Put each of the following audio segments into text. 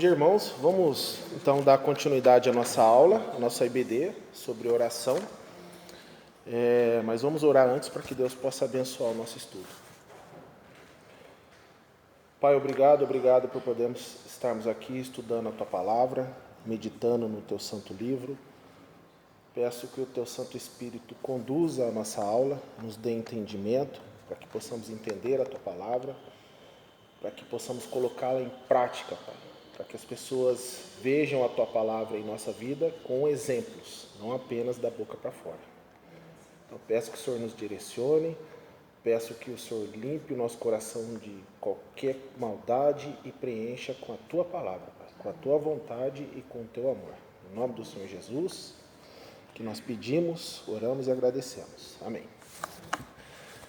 dia, irmãos. Vamos então dar continuidade à nossa aula, à nossa IBD sobre oração. Mas vamos orar antes para que Deus possa abençoar o nosso estudo. Pai, obrigado por podermos estarmos aqui estudando a Tua Palavra, meditando no Teu Santo Livro. Peço que o Teu Santo Espírito conduza a nossa aula, nos dê entendimento, para que possamos entender a Tua Palavra, para que possamos colocá-la em prática, Pai. Para que as pessoas vejam a Tua Palavra em nossa vida com exemplos, não apenas da boca para fora. Então peço que o Senhor nos direcione, peço que o Senhor limpe o nosso coração de qualquer maldade e preencha com a Tua Palavra, Pai, com a Tua vontade e com o Teu amor. Em nome do Senhor Jesus, que nós pedimos, oramos e agradecemos. Amém.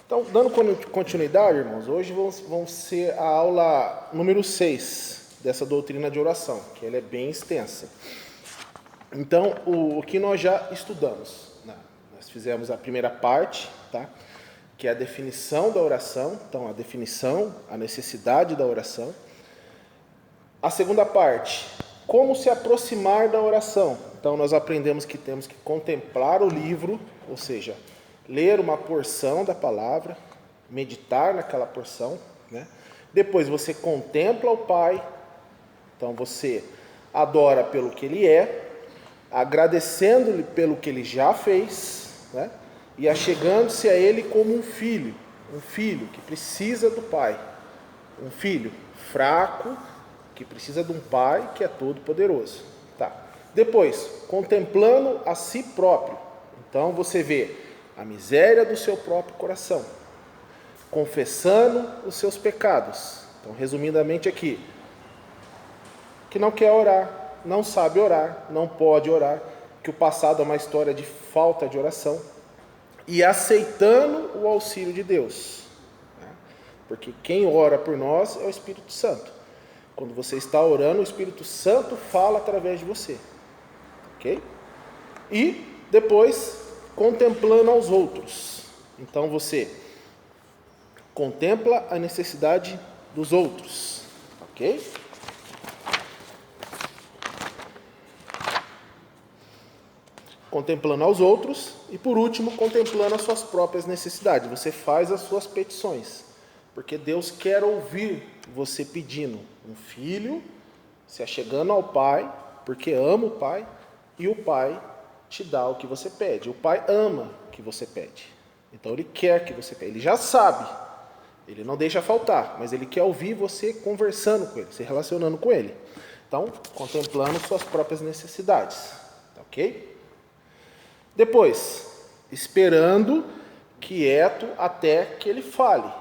Então, dando continuidade, irmãos, hoje vamos ser a aula número 6 dessa doutrina de oração, que ela é bem extensa. Então, o que nós já estudamos, né? Nós fizemos a primeira parte, tá? Que é a definição da oração, então a definição, a necessidade da oração. A segunda parte, como se aproximar da oração. Então, nós aprendemos que temos que contemplar o livro, ou seja, ler uma porção da palavra, meditar naquela porção, né? Depois você contempla o Pai, então você adora pelo que Ele é, agradecendo-lhe pelo que Ele já fez, né? E achegando-se a Ele como um filho que precisa do Pai, um filho fraco, que precisa de um Pai que é todo poderoso. Tá. Depois, contemplando a si próprio, então você vê a miséria do seu próprio coração, confessando os seus pecados. Então, resumidamente aqui, que não quer orar, não sabe orar, não pode orar, que o passado é uma história de falta de oração, e aceitando o auxílio de Deus, né? Porque quem ora por nós é o Espírito Santo. Quando você está orando, o Espírito Santo fala através de você, ok? E depois, contemplando aos outros. Então você contempla a necessidade dos outros, ok? Contemplando aos outros e, por último, contemplando as suas próprias necessidades. Você faz as suas petições, porque Deus quer ouvir você pedindo um filho, se achegando ao Pai, porque ama o Pai, e o Pai te dá o que você pede. O Pai ama o que você pede, então Ele quer que você pede. Ele já sabe, Ele não deixa faltar, mas Ele quer ouvir você conversando com Ele, se relacionando com Ele. Então, contemplando suas próprias necessidades, tá ok? Depois, esperando quieto até que Ele fale.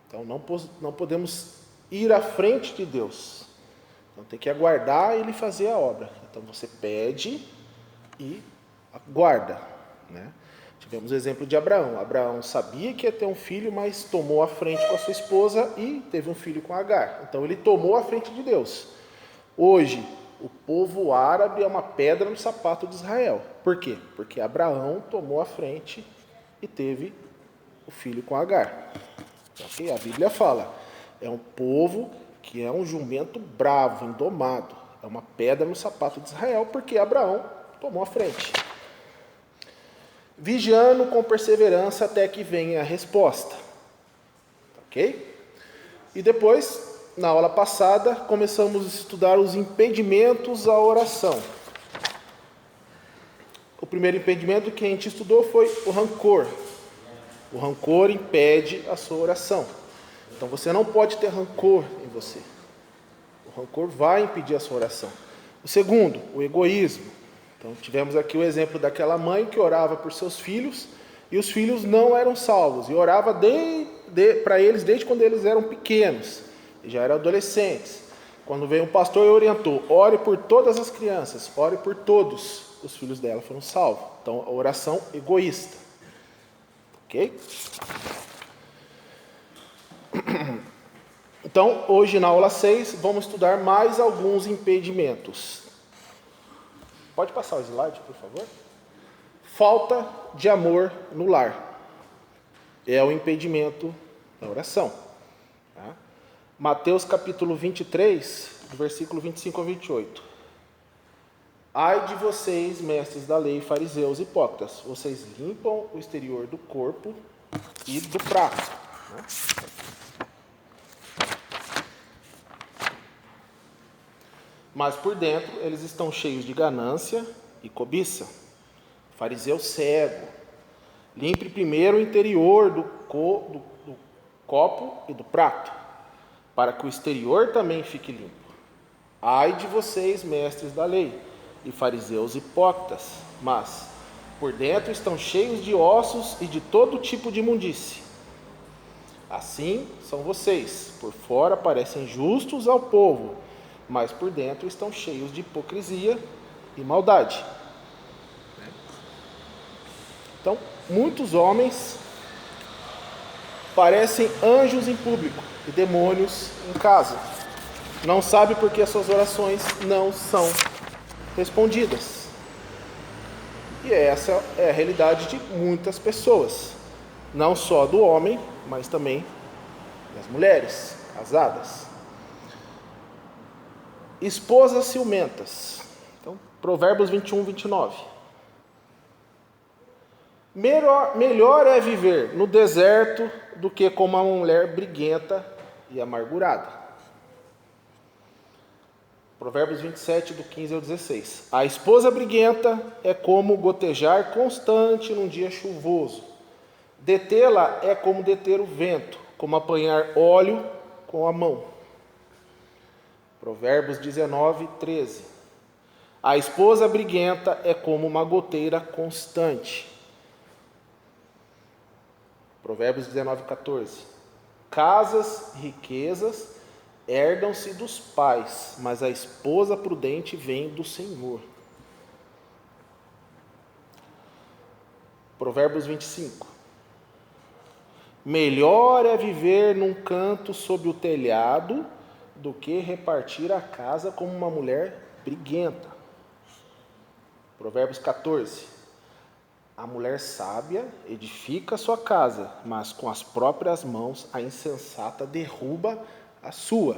Então, não podemos ir à frente de Deus. Então, tem que aguardar Ele fazer a obra. Então, você pede e aguarda, né? Tivemos o exemplo de Abraão. Abraão sabia que ia ter um filho, mas tomou a frente com a sua esposa e teve um filho com Agar. Então, ele tomou a frente de Deus. Hoje, o povo árabe é uma pedra no sapato de Israel. Por quê? Porque Abraão tomou a frente e teve o filho com Agar. Okay? A Bíblia fala, é um povo que é um jumento bravo, indomado. É uma pedra no sapato de Israel, porque Abraão tomou a frente. Vigiando com perseverança até que venha a resposta. Ok? E depois, na aula passada, começamos a estudar os impedimentos à oração. O primeiro impedimento que a gente estudou foi o rancor. O rancor impede a sua oração. Então você não pode ter rancor em você. O rancor vai impedir a sua oração. O segundo, o egoísmo. Então tivemos aqui o exemplo daquela mãe que orava por seus filhos e os filhos não eram salvos. E orava para eles desde quando eles eram pequenos. E já eram adolescentes. Quando veio um pastor e orientou, ore por todas as crianças, ore por todos. Os filhos dela foram salvos. Então, a oração egoísta. Ok? Então, hoje na aula 6, vamos estudar mais alguns impedimentos. Pode passar o slide, por favor? Falta de amor no lar. É o impedimento da oração. Tá? Mateus capítulo 23, do versículo 25 a 28. Ai de vocês, mestres da lei, fariseus e hipócritas, vocês limpam o exterior do corpo e do prato, né? Mas por dentro eles estão cheios de ganância e cobiça. Fariseu cego, limpe primeiro o interior do copo e do prato, para que o exterior também fique limpo. Ai de vocês, mestres da lei, e fariseus hipócritas, mas por dentro estão cheios de ossos e de todo tipo de imundície. Assim são vocês, por fora parecem justos ao povo, mas por dentro estão cheios de hipocrisia e maldade. Então, muitos homens parecem anjos em público e demônios em casa. Não sabe porque as suas orações não são respondidas. E essa é a realidade de muitas pessoas, não só do homem, mas também das mulheres casadas. Esposas ciumentas. Então, Provérbios 21, 29. Melhor é viver no deserto do que como uma mulher briguenta e amargurada. Provérbios 27, do 15 ao 16. A esposa briguenta é como gotejar constante num dia chuvoso. Detê-la é como deter o vento, como apanhar óleo com a mão. Provérbios 19, 13. A esposa briguenta é como uma goteira constante. Provérbios 19, 14. Casas e riquezas herdam-se dos pais, mas a esposa prudente vem do Senhor. Provérbios 25. Melhor é viver num canto sob o telhado do que repartir a casa como uma mulher briguenta. Provérbios 14. A mulher sábia edifica sua casa, mas com as próprias mãos a insensata derruba a sua.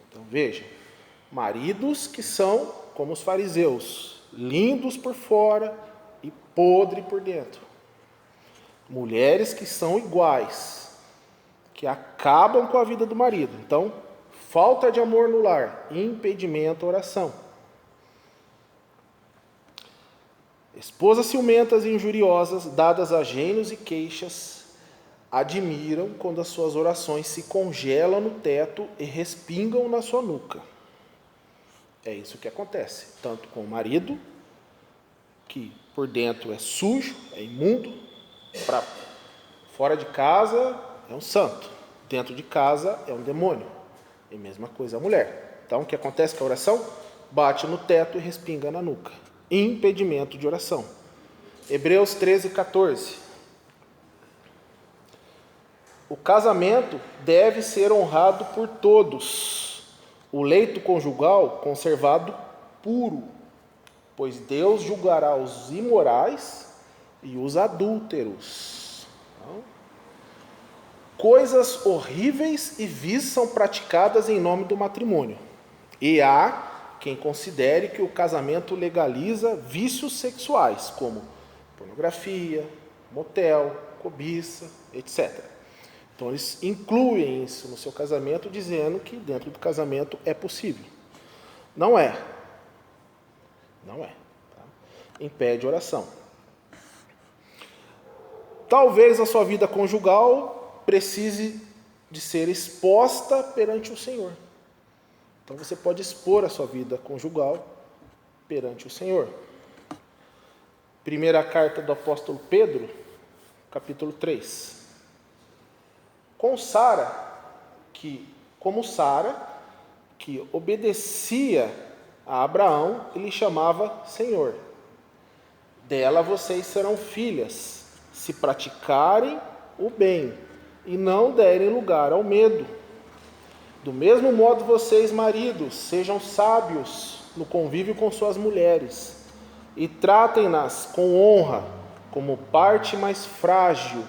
Então veja, maridos que são como os fariseus, lindos por fora e podre por dentro. Mulheres que são iguais, que acabam com a vida do marido. Então, falta de amor no lar, impedimento à oração. Esposas ciumentas e injuriosas, dadas a gênios e queixas, admiram quando as suas orações se congelam no teto e respingam na sua nuca. É isso que acontece, tanto com o marido, que por dentro é sujo, é imundo, para fora de casa é um santo, dentro de casa é um demônio. E mesma coisa a mulher. Então, o que acontece com a oração? Bate no teto e respinga na nuca. Impedimento de oração. Hebreus 13, 14. O casamento deve ser honrado por todos. O leito conjugal conservado puro, pois Deus julgará os imorais e os adúlteros. Então, coisas horríveis e vis são praticadas em nome do matrimônio. E há quem considere que o casamento legaliza vícios sexuais, como pornografia, motel, cobiça, etc. Então eles incluem isso no seu casamento, dizendo que dentro do casamento é possível. Não é. Não é. Tá? Impede oração. Talvez a sua vida conjugal precise de ser exposta perante o Senhor. Então você pode expor a sua vida conjugal perante o Senhor. Primeira carta do apóstolo Pedro, capítulo 3. Como Sara, que obedecia a Abraão, ele chamava Senhor. Dela vocês serão filhas, se praticarem o bem e não derem lugar ao medo. Do mesmo modo, vocês, maridos, sejam sábios no convívio com suas mulheres e tratem-nas com honra, como parte mais frágil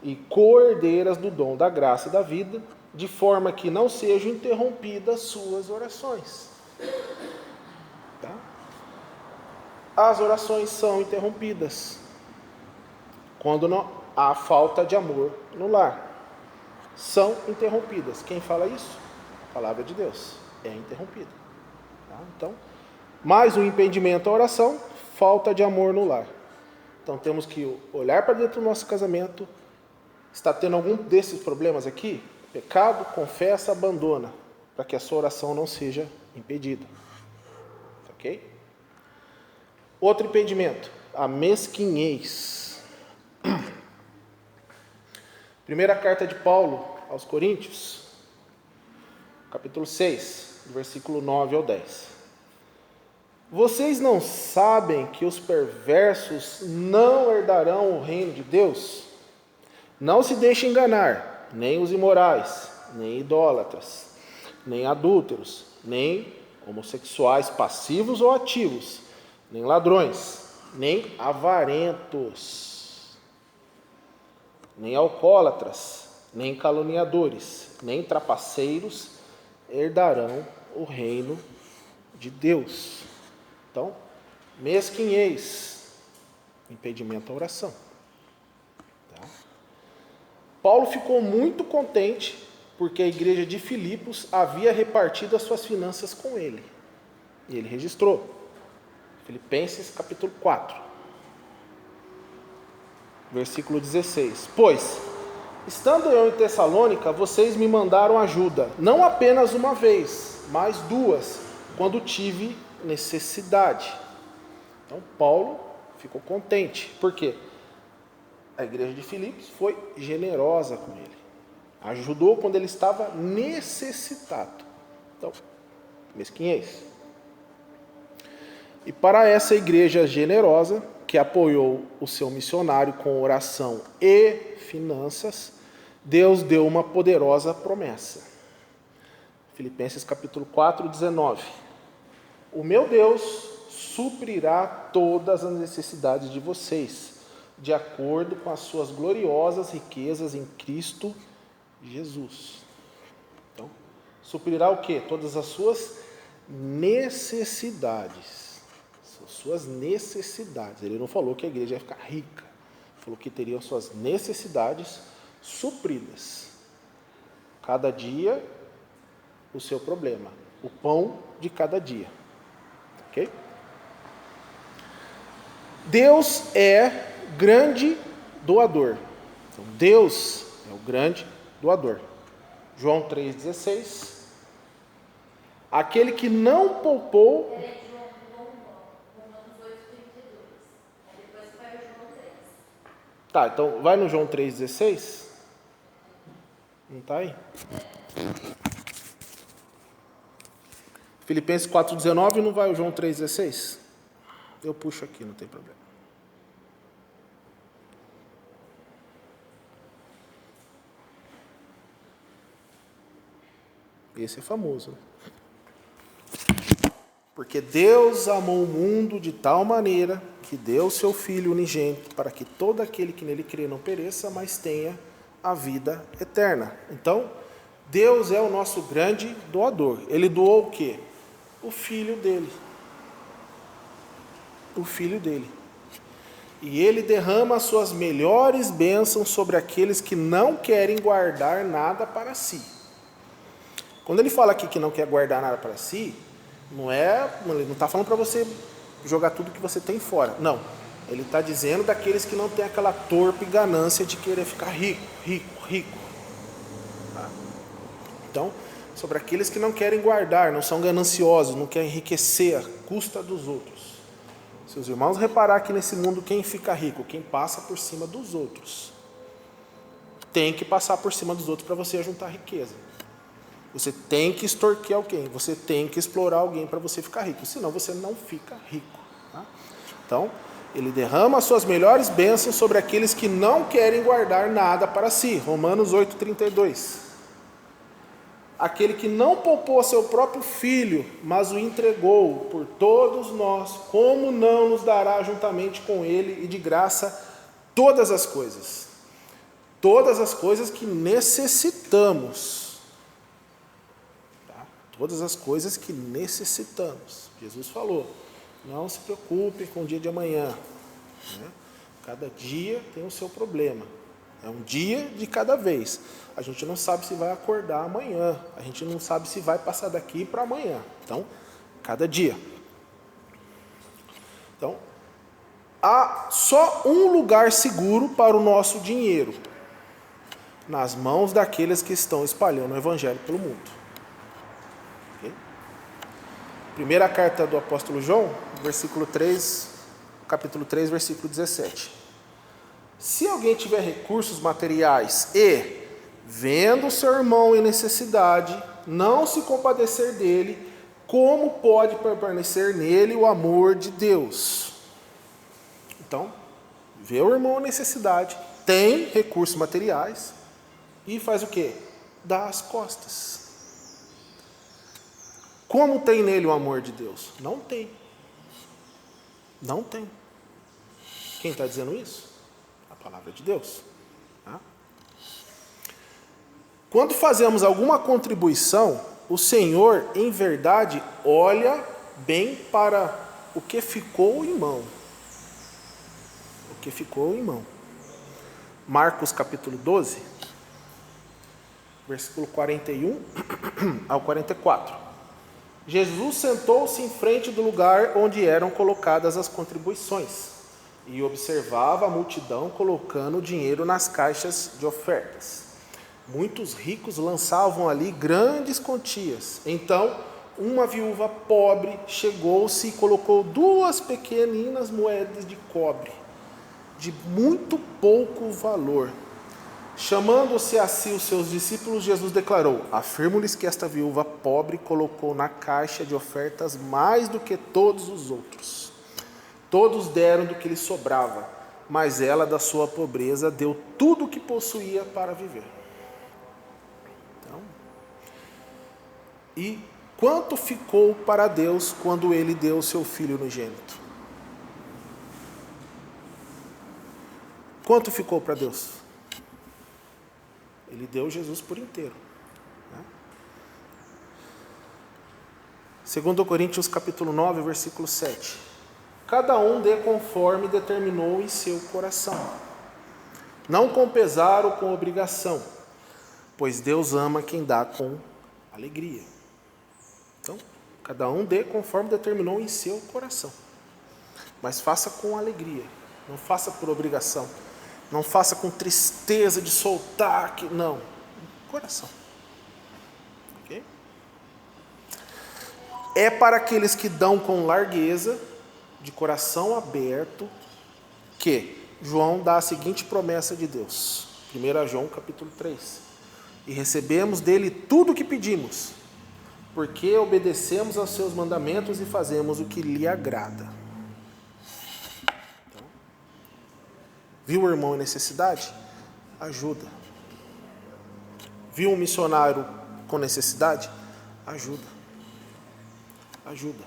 e co-herdeiras do dom da graça e da vida, de forma que não sejam interrompidas suas orações. Tá? As orações são interrompidas quando não há falta de amor no lar. São interrompidas. Quem fala isso? A palavra de Deus é interrompida. Tá? Então, mais um impedimento à oração, falta de amor no lar. Então temos que olhar para dentro do nosso casamento. Está tendo algum desses problemas aqui? Pecado, confessa, abandona, para que a sua oração não seja impedida. Ok? Outro impedimento, a mesquinhez. Primeira carta de Paulo aos Coríntios, capítulo 6, versículo 9 ao 10. Vocês não sabem que os perversos não herdarão o reino de Deus? Não se deixem enganar, nem os imorais, nem idólatras, nem adúlteros, nem homossexuais passivos ou ativos, nem ladrões, nem avarentos, nem alcoólatras, nem caluniadores, nem trapaceiros herdarão o reino de Deus. Então, mesquinhez, impedimento à oração. Tá? Paulo ficou muito contente porque a igreja de Filipos havia repartido as suas finanças com ele. E ele registrou. Filipenses capítulo 4, versículo 16. Pois, estando eu em Tessalônica, vocês me mandaram ajuda, não apenas uma vez, mas duas, quando tive necessidade. Então, Paulo ficou contente. Por quê? A igreja de Filipos foi generosa com ele. Ajudou quando ele estava necessitado. Então, mesquinhez. E para essa igreja generosa, que apoiou o seu missionário com oração e finanças, Deus deu uma poderosa promessa. Filipenses capítulo 4, 19. O meu Deus suprirá todas as necessidades de vocês, de acordo com as suas gloriosas riquezas em Cristo Jesus. Então, suprirá o quê? Todas as suas necessidades. Suas necessidades. Ele não falou que a igreja ia ficar rica. Ele falou que teriam suas necessidades supridas. Cada dia, o seu problema. O pão de cada dia. Ok? Deus é grande doador. Então, Deus é o grande doador. João 3,16. Aquele que não poupou... Tá, então vai no João 3,16. Não está aí? Filipenses 4,19 não vai o João 3,16? Eu puxo aqui, não tem problema. Esse é famoso, né? Porque Deus amou o mundo de tal maneira que deu o seu Filho unigênito para que todo aquele que nele crê não pereça, mas tenha a vida eterna. Então, Deus é o nosso grande doador. Ele doou o quê? O Filho dele. O Filho dele. E ele derrama as suas melhores bênçãos sobre aqueles que não querem guardar nada para si. Quando ele fala aqui que não quer guardar nada para si, ele não está falando para você jogar tudo que você tem fora. Não. Ele está dizendo daqueles que não têm aquela torpe ganância de querer ficar rico. Tá? Então, sobre aqueles que não querem guardar, não são gananciosos, não querem enriquecer à custa dos outros. Se os irmãos reparar que nesse mundo quem fica rico? Quem passa por cima dos outros. Tem que passar por cima dos outros para você juntar riqueza. Você tem que extorquir alguém, você tem que explorar alguém para você ficar rico, senão você não fica rico. Tá? Então, ele derrama as suas melhores bênçãos sobre aqueles que não querem guardar nada para si. Romanos 8,32. Aquele que não poupou seu próprio filho, mas o entregou por todos nós, como não nos dará juntamente com ele e de graça todas as coisas? Todas as coisas que necessitamos. Todas as coisas que necessitamos. Jesus falou, não se preocupem com o dia de amanhã. Né? Cada dia tem o seu problema. É um dia de cada vez. A gente não sabe se vai acordar amanhã. A gente não sabe se vai passar daqui para amanhã. Então, cada dia. Então, há só um lugar seguro para o nosso dinheiro. Nas mãos daqueles que estão espalhando o Evangelho pelo mundo. Okay? Primeira carta do apóstolo João, capítulo 3, versículo 17. Se alguém tiver recursos materiais e, vendo seu irmão em necessidade, não se compadecer dele, como pode permanecer nele o amor de Deus? Então, vê o irmão em necessidade, tem recursos materiais e faz o quê? Dá as costas. Como tem nele o amor de Deus? Não tem. Não tem. Quem está dizendo isso? A palavra de Deus. Tá? Quando fazemos alguma contribuição, o Senhor, em verdade, olha bem para o que ficou em mão. O que ficou em mão. Marcos capítulo 12, versículo 41 ao 44. Jesus sentou-se em frente do lugar onde eram colocadas as contribuições e observava a multidão colocando o dinheiro nas caixas de ofertas. Muitos ricos lançavam ali grandes quantias. Então, uma viúva pobre chegou-se e colocou 2 pequeninas moedas de cobre, de muito pouco valor. Chamando-se a si os seus discípulos, Jesus declarou: afirmo-lhes que esta viúva pobre colocou na caixa de ofertas mais do que todos os outros. Todos deram do que lhe sobrava, mas ela, da sua pobreza, deu tudo o que possuía para viver. Então, e quanto ficou para Deus quando ele deu o seu Filho unigênito? Quanto ficou para Deus? Ele deu Jesus por inteiro. 2 Coríntios capítulo 9, versículo 7. Cada um dê conforme determinou em seu coração, não com pesar ou com obrigação, pois Deus ama quem dá com alegria. Então, cada um dê conforme determinou em seu coração, mas faça com alegria, não faça por obrigação. Não faça com tristeza de soltar, não. Coração. Okay? É para aqueles que dão com largueza, de coração aberto, que João dá a seguinte promessa de Deus. 1 João capítulo 3. E recebemos dele tudo o que pedimos, porque obedecemos aos seus mandamentos e fazemos o que lhe agrada. Viu o irmão em necessidade? Ajuda. Viu um missionário com necessidade? Ajuda. Ajuda.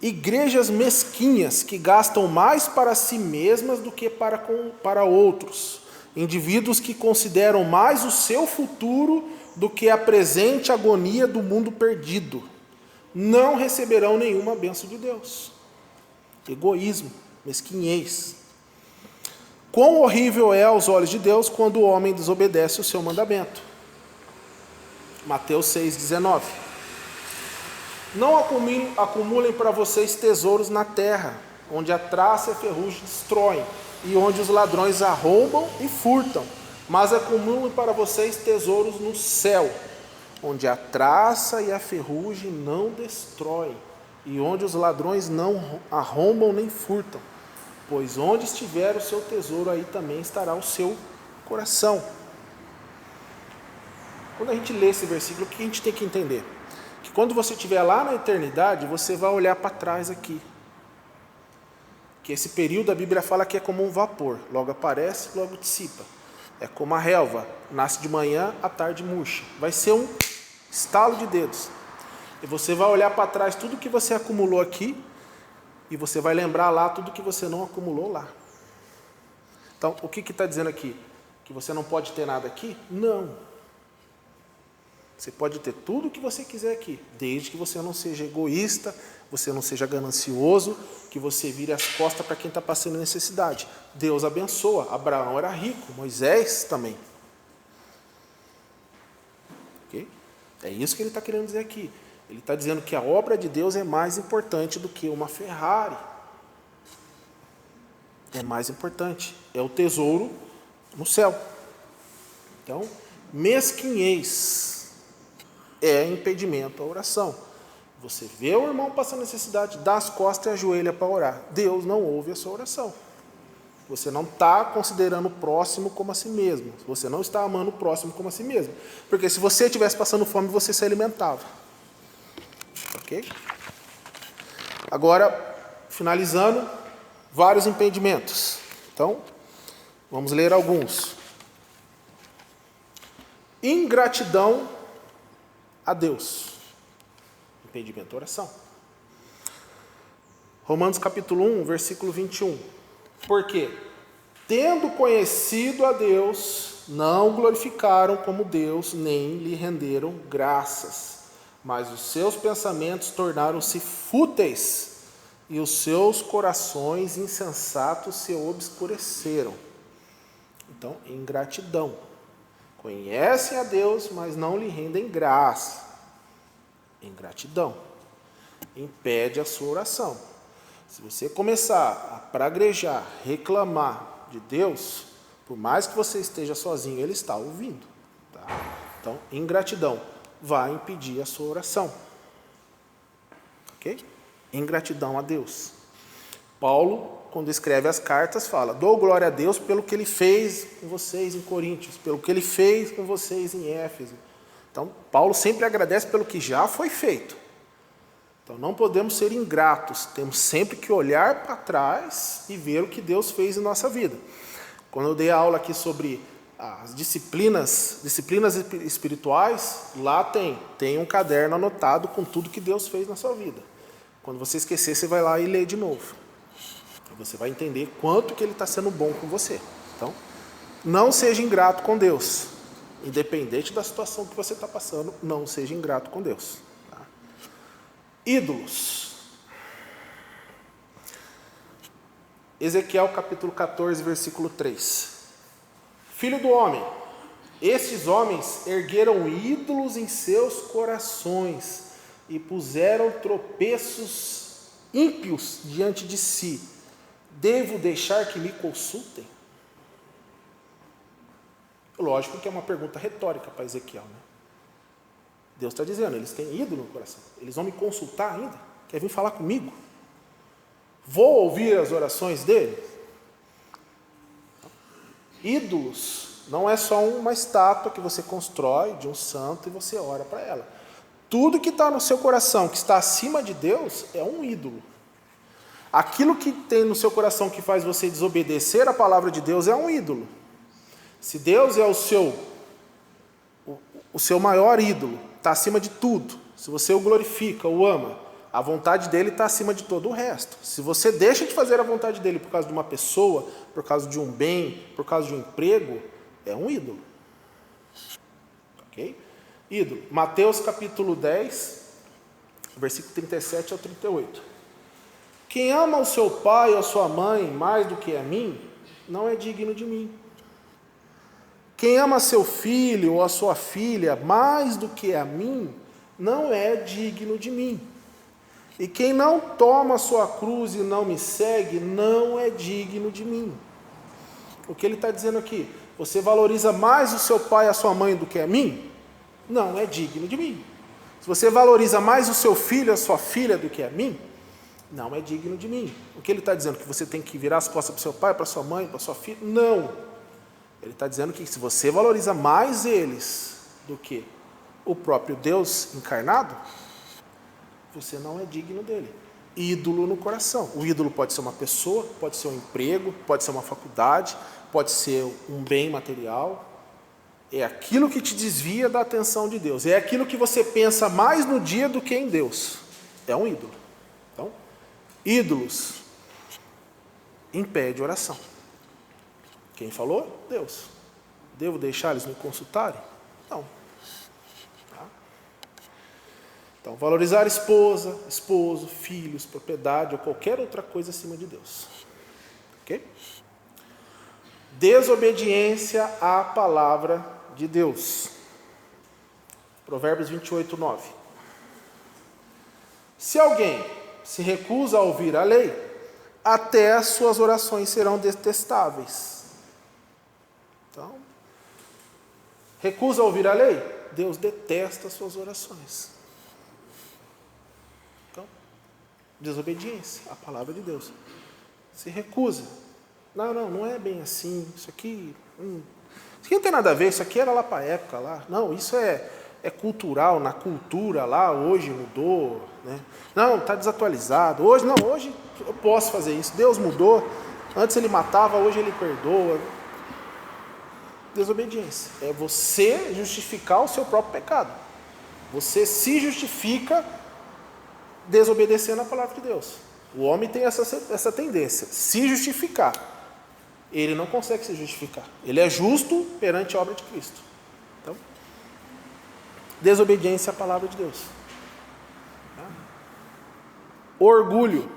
Igrejas mesquinhas que gastam mais para si mesmas do que para outros. Indivíduos que consideram mais o seu futuro do que a presente agonia do mundo perdido. Não receberão nenhuma bênção de Deus. Egoísmo, mesquinhez. Quão horrível é aos olhos de Deus quando o homem desobedece o seu mandamento. Mateus 6,19. Não acumulem para vocês tesouros na terra, onde a traça e a ferrugem destroem, e onde os ladrões arrombam e furtam, mas acumulem para vocês tesouros no céu, onde a traça e a ferrugem não destroem, e onde os ladrões não arrombam nem furtam. Pois onde estiver o seu tesouro, aí também estará o seu coração. Quando a gente lê esse versículo, o que a gente tem que entender? Que quando você estiver lá na eternidade, você vai olhar para trás aqui. Que esse período a Bíblia fala que é como um vapor. Logo aparece, logo dissipa. É como a relva. Nasce de manhã, à tarde murcha. Vai ser um estalo de dedos. E você vai olhar para trás tudo que você acumulou aqui, e você vai lembrar lá tudo que você não acumulou lá. Então, o que está dizendo aqui? Que você não pode ter nada aqui? Não. Você pode ter tudo o que você quiser aqui, desde que você não seja egoísta, você não seja ganancioso, que você vire as costas para quem está passando necessidade. Deus abençoa. Abraão era rico, Moisés também. Okay? É isso que ele está querendo dizer aqui. Ele está dizendo que a obra de Deus é mais importante do que uma Ferrari. É mais importante. É o tesouro no céu. Então, mesquinhez é impedimento à oração. Você vê o irmão passando necessidade, dá as costas e ajoelha para orar. Deus não ouve a sua oração. Você não está considerando o próximo como a si mesmo. Você não está amando o próximo como a si mesmo. Porque se você estivesse passando fome, você se alimentava. Ok? Agora, finalizando, vários impedimentos. Então, vamos ler alguns. Ingratidão a Deus. Impedimento à oração. Romanos capítulo 1, versículo 21. Porque, tendo conhecido a Deus, não glorificaram como Deus, nem lhe renderam graças. Mas os seus pensamentos tornaram-se fúteis, e os seus corações insensatos se obscureceram. Então, ingratidão. Conhecem a Deus, mas não lhe rendem graça. Ingratidão. Impede a sua oração. Se você começar a praguejar, reclamar de Deus, por mais que você esteja sozinho, Ele está ouvindo. Tá? Então, ingratidão vai impedir a sua oração. Ok? Ingratidão a Deus. Paulo, quando escreve as cartas, fala: dou glória a Deus pelo que Ele fez com vocês em Coríntios, pelo que Ele fez com vocês em Éfeso. Então, Paulo sempre agradece pelo que já foi feito. Então, não podemos ser ingratos, temos sempre que olhar para trás e ver o que Deus fez em nossa vida. Quando eu dei a aula aqui sobre as disciplinas espirituais, lá tem um caderno anotado com tudo que Deus fez na sua vida. Quando você esquecer, você vai lá e lê de novo. Você vai entender quanto que Ele está sendo bom com você. Então, não seja ingrato com Deus. Independente da situação que você está passando, não seja ingrato com Deus. Tá? Ídolos. Ezequiel capítulo 14, versículo 3. Filho do homem, estes homens ergueram ídolos em seus corações e puseram tropeços ímpios diante de si. Devo deixar que me consultem? Lógico que é uma pergunta retórica para Ezequiel, né? Deus está dizendo, eles têm ídolo no coração. Eles vão me consultar ainda? Quer vir falar comigo? Vou ouvir as orações deles? Ídolos não é só uma estátua que você constrói de um santo e você ora para ela. Tudo que está no seu coração, que está acima de Deus, é um ídolo. Aquilo que tem no seu coração que faz você desobedecer a palavra de Deus é um ídolo. Se Deus é o seu maior ídolo, está acima de tudo, se você o glorifica, o ama, a vontade dele está acima de todo o resto. Se você deixa de fazer a vontade dele por causa de uma pessoa, por causa de um bem, por causa de um emprego, é um ídolo. Ok? Ídolo. Mateus capítulo 10, versículo 37 ao 38. Quem ama o seu pai ou a sua mãe mais do que a mim, não é digno de mim. Quem ama seu filho ou a sua filha mais do que a mim, não é digno de mim. E quem não toma a sua cruz e não me segue, não é digno de mim. O que ele está dizendo aqui? Você valoriza mais o seu pai e a sua mãe do que a mim? Não é digno de mim. Se você valoriza mais o seu filho e a sua filha do que a mim, não é digno de mim. O que ele está dizendo? Que você tem que virar as costas para o seu pai, para sua mãe, para sua filha? Não. Ele está dizendo que se você valoriza mais eles do que o próprio Deus encarnado, você não é digno dele. Ídolo no coração. O ídolo pode ser uma pessoa, pode ser um emprego, pode ser uma faculdade, pode ser um bem material. É aquilo que te desvia da atenção de Deus. É aquilo que você pensa mais no dia do que em Deus. É um ídolo. Então, ídolos impede oração. Quem falou? Deus. Devo deixar eles me consultarem? Não. Tá? Então, valorizar esposa, esposo, filhos, propriedade ou qualquer outra coisa acima de Deus. Ok? Desobediência à palavra de Deus. Provérbios 28, 9. Se alguém se recusa a ouvir a lei, até as suas orações serão detestáveis. Então, recusa a ouvir a lei, Deus detesta as suas orações. Então, desobediência à palavra de Deus. Se recusa. Não é bem assim. Isso aqui não tem nada a ver, isso aqui era lá para a época lá. Não, isso é cultural, na cultura lá, hoje mudou, né? Não, está desatualizado. Hoje eu posso fazer isso. Deus mudou. Antes ele matava, hoje ele perdoa. Desobediência. É você justificar o seu próprio pecado. Você se justifica desobedecendo a palavra de Deus. O homem tem essa tendência, se justificar. Ele não consegue se justificar. Ele é justo perante a obra de Cristo. Então, desobediência à palavra de Deus. Orgulho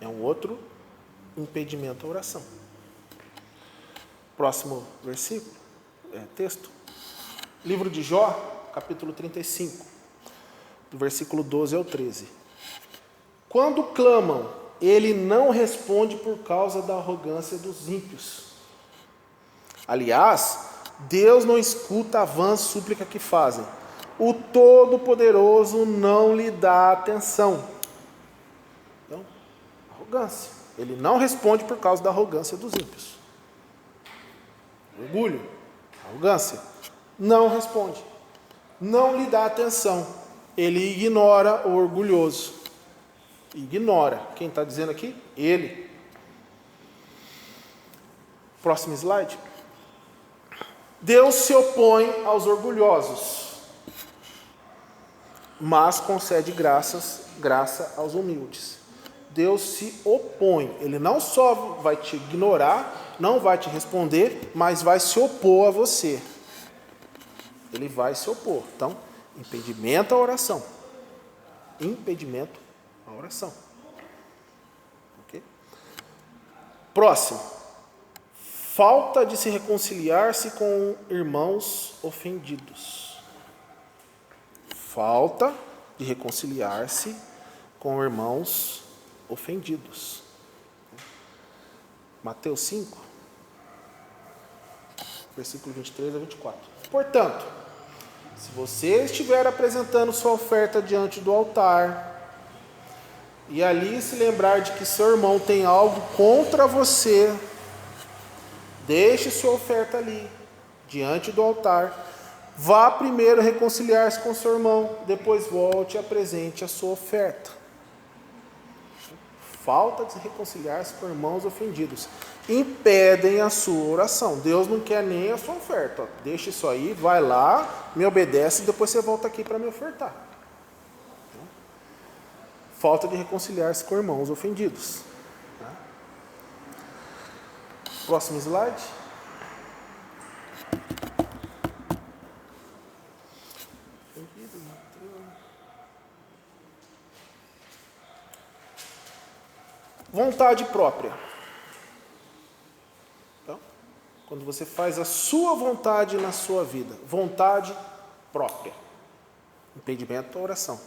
é um outro impedimento à oração. Próximo versículo, texto. Livro de Jó, capítulo 35, do versículo 12 ao 13. Quando clamam, ele não responde por causa da arrogância dos ímpios. Aliás, Deus não escuta a vã súplica que fazem. O Todo-Poderoso não lhe dá atenção. Então, arrogância. Ele não responde por causa da arrogância dos ímpios. Orgulho, arrogância. Não responde. Não lhe dá atenção. Ele ignora o orgulhoso. Ignora. Quem está dizendo aqui? Ele. Próximo slide. Deus se opõe aos orgulhosos, mas concede graça aos humildes. Deus se opõe. Ele não só vai te ignorar, não vai te responder, mas vai se opor a você. Ele vai se opor. Então, impedimento à oração. Impedimento à oração. Ok? Próximo. Falta de se reconciliar-se com irmãos ofendidos. Falta de reconciliar-se com irmãos ofendidos. Mateus 5, versículo 23 a 24. Portanto, se você estiver apresentando sua oferta diante do altar, e ali se lembrar de que seu irmão tem algo contra você, deixe sua oferta ali, diante do altar. Vá primeiro reconciliar-se com seu irmão, depois volte e apresente a sua oferta. Falta de reconciliar-se com irmãos ofendidos impedem a sua oração. Deus não quer nem a sua oferta. Deixa isso aí, vai lá, me obedece e depois você volta aqui para me ofertar. Falta de reconciliar-se com irmãos ofendidos. Próximo slide. Vontade própria. Então, quando você faz a sua vontade na sua vida, vontade própria. Impedimento à oração.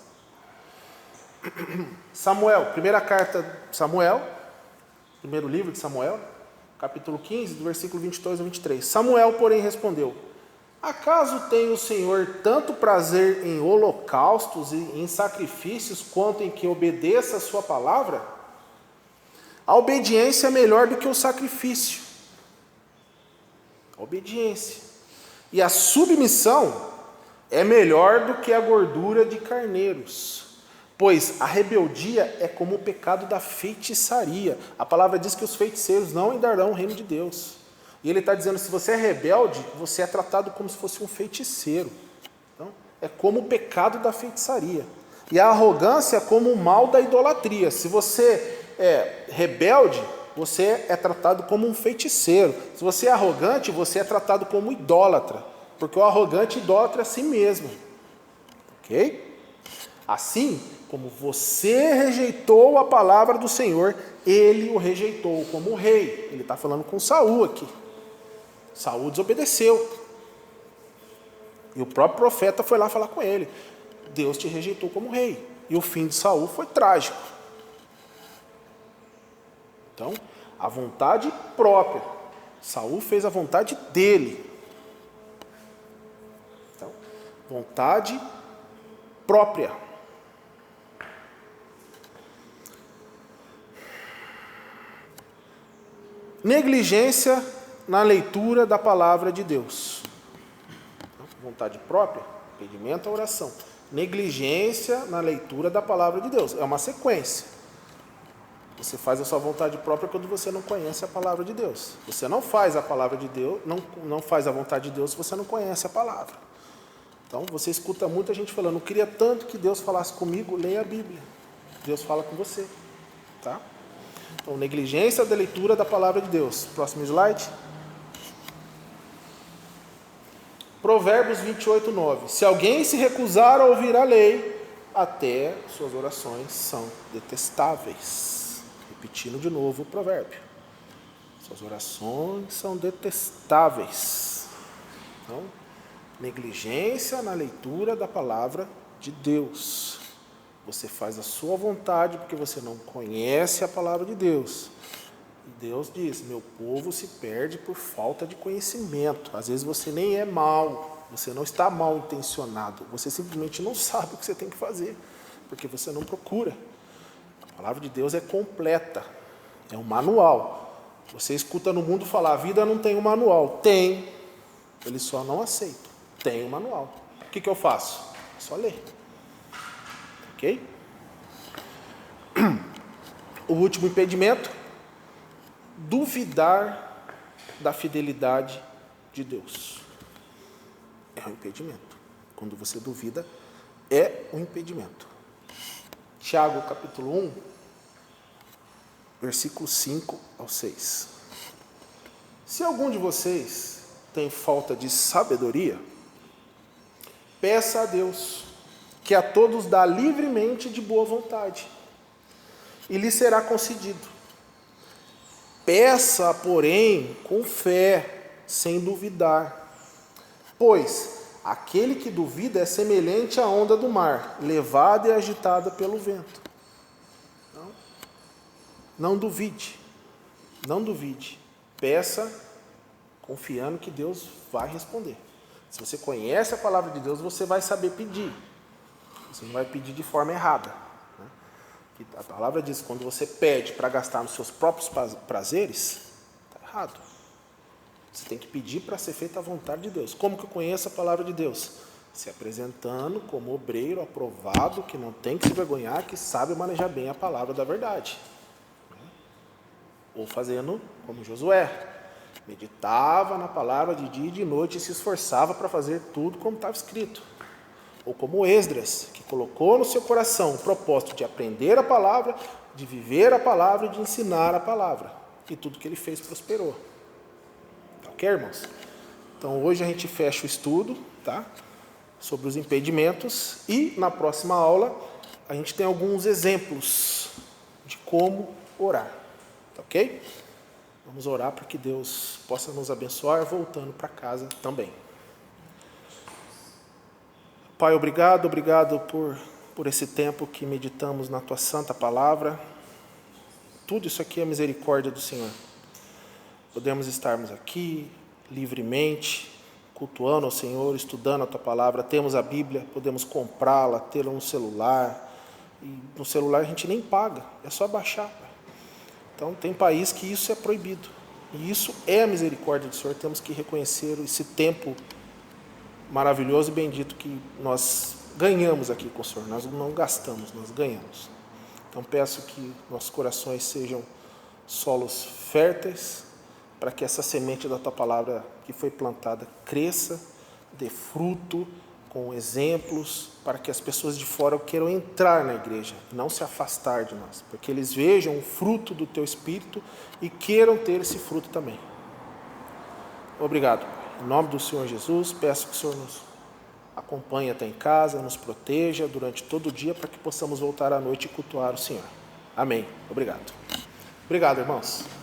Samuel, primeira carta de Samuel, primeiro livro de Samuel, capítulo 15, do versículo 22 a 23. Samuel, porém, respondeu: acaso tem o Senhor tanto prazer em holocaustos e em sacrifícios, quanto em que obedeça a sua palavra? A obediência é melhor do que o sacrifício. A obediência. E a submissão é melhor do que a gordura de carneiros. Pois a rebeldia é como o pecado da feitiçaria. A palavra diz que os feiticeiros não herdarão o reino de Deus. E ele está dizendo, se você é rebelde, você é tratado como se fosse um feiticeiro. Então, é como o pecado da feitiçaria. E a arrogância é como o mal da idolatria. Se você é rebelde, você é tratado como um feiticeiro. Se você é arrogante, você é tratado como idólatra. Porque o arrogante idolatra a si mesmo. Ok? Assim como você rejeitou a palavra do Senhor, ele o rejeitou como rei. Ele está falando com Saul aqui. Saul desobedeceu. E o próprio profeta foi lá falar com ele. Deus te rejeitou como rei. E o fim de Saul foi trágico. Então, a vontade própria. Saul fez a vontade dele. Então, vontade própria. Negligência na leitura da palavra de Deus. Vontade própria, impedimento à oração. Negligência na leitura da palavra de Deus. É uma sequência. Você faz a sua vontade própria quando você não conhece a palavra de Deus. Você não faz a palavra de Deus, não faz a vontade de Deus se você não conhece a palavra. Então você escuta muita gente falando, eu queria tanto que Deus falasse comigo, leia a Bíblia. Deus fala com você. Tá? Então, negligência da leitura da palavra de Deus. Próximo slide. Provérbios 28, 9. Se alguém se recusar a ouvir a lei, até suas orações são detestáveis. Repetindo de novo o provérbio. Suas orações são detestáveis. Então, negligência na leitura da palavra de Deus. Você faz a sua vontade porque você não conhece a palavra de Deus. E Deus diz, meu povo se perde por falta de conhecimento. Às vezes você nem é mal, você não está mal intencionado. Você simplesmente não sabe o que você tem que fazer, porque você não procura. A palavra de Deus é completa, é um manual. Você escuta no mundo falar, a vida não tem um manual. Tem, eles só não aceitam. Tem um manual. O que eu faço? É só ler. Ok? O último impedimento, duvidar da fidelidade de Deus. É um impedimento. Quando você duvida, é um impedimento. Tiago, capítulo 1, versículos 5 ao 6. Se algum de vocês tem falta de sabedoria, peça a Deus, que a todos dá livremente de boa vontade, e lhe será concedido. Peça, porém, com fé, sem duvidar, pois aquele que duvida é semelhante à onda do mar, levada e agitada pelo vento. Não duvide, não duvide. Peça, confiando que Deus vai responder. Se você conhece a palavra de Deus, você vai saber pedir. Você não vai pedir de forma errada. Né? A palavra diz, quando você pede para gastar nos seus próprios prazeres, está errado. Você tem que pedir para ser feita a vontade de Deus. Como que eu conheço a palavra de Deus? Se apresentando como obreiro aprovado, que não tem que se vergonhar, que sabe manejar bem a palavra da verdade. Ou fazendo como Josué, meditava na palavra de dia e de noite e se esforçava para fazer tudo como estava escrito. Ou como Esdras, que colocou no seu coração o propósito de aprender a palavra, de viver a palavra e de ensinar a palavra. E tudo que ele fez prosperou. Ok, irmãos? Então hoje a gente fecha o estudo, tá? Sobre os impedimentos. E na próxima aula a gente tem alguns exemplos de como orar. Ok? Vamos orar para que Deus possa nos abençoar voltando para casa também. Pai, obrigado por esse tempo que meditamos na Tua santa palavra. Tudo isso aqui é misericórdia do Senhor. Podemos estarmos aqui livremente, cultuando ao Senhor, estudando a Tua palavra. Temos a Bíblia, podemos comprá-la, tê-la no celular. E no celular a gente nem paga, é só baixar. Então tem país que isso é proibido. E isso é a misericórdia do Senhor. Temos que reconhecer esse tempo maravilhoso e bendito que nós ganhamos aqui com o Senhor. Nós não gastamos, nós ganhamos. Então peço que nossos corações sejam solos férteis, para que essa semente da Tua palavra que foi plantada cresça, dê fruto, com exemplos, para que as pessoas de fora queiram entrar na igreja, não se afastar de nós, porque eles vejam o fruto do Teu Espírito e queiram ter esse fruto também. Obrigado. Em nome do Senhor Jesus, peço que o Senhor nos acompanhe até em casa, nos proteja durante todo o dia, para que possamos voltar à noite e cultuar o Senhor. Amém. Obrigado. Obrigado, irmãos.